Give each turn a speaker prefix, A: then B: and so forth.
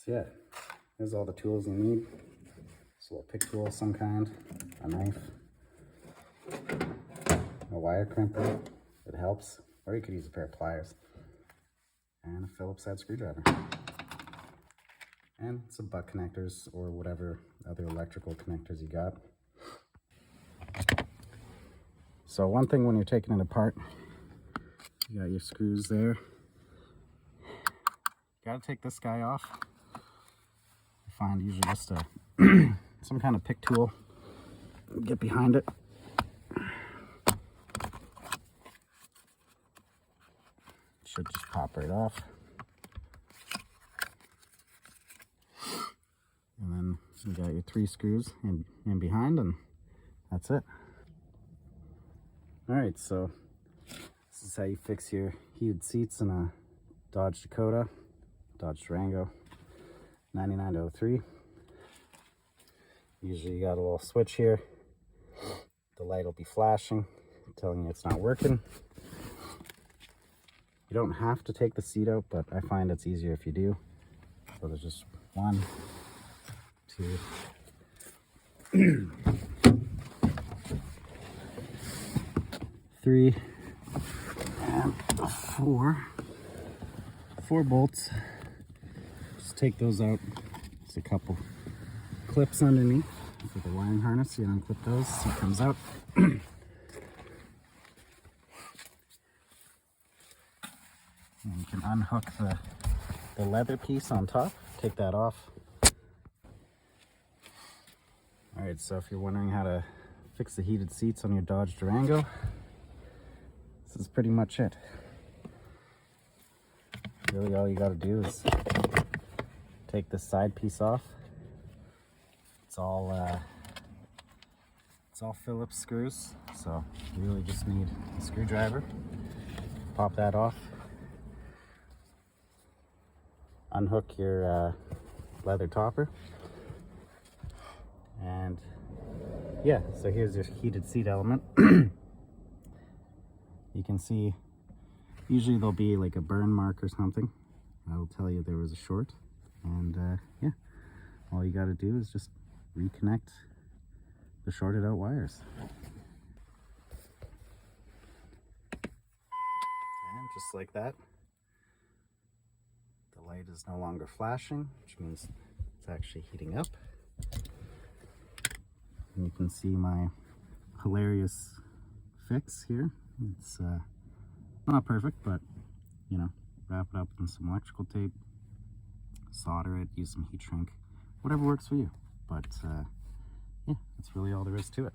A: So yeah, there's all the tools you need. So a pick tool of some kind, a knife, a wire crimper, it helps, or you could use a pair of pliers, and a Phillips head screwdriver, and some butt connectors or whatever other electrical connectors you got. So one thing when you're taking it apart, you got your screws there. Got to take this guy off. I find usually just a some kind of pick tool. Get behind it. Should just pop right off. And then you got your 3 screws in behind, and that's it. All right, so this is how you fix your heated seats in a Dodge Dakota, Dodge Durango, 99-03. Usually you got a little switch here. The light will be flashing, telling you it's not working. You don't have to take the seat out, but I find it's easier if you do. So there's just 1, 2, 3, and 4 bolts. Just take those out. There's a couple clips underneath for the wiring harness. You unclip those so it comes out. And you can unhook the leather piece on top. Take that off. Alright, so if you're wondering how to fix the heated seats on your Dodge Durango, this is pretty much it. Really all you got to do is take this side piece off. It's all Phillips screws, so you really just need a screwdriver. Pop that off. Unhook your leather topper. And yeah, so here's your heated seat element. You can see usually there'll be like a burn mark or something. That'll tell you there was a short. And yeah, all you got to do is just reconnect the shorted out wires. And just like that, the light is no longer flashing, which means it's actually heating up. And you can see my hilarious fix here. It's not perfect, but you know, wrap it up in some electrical tape, solder it, use some heat shrink, whatever works for you. But yeah, that's really all there is to it.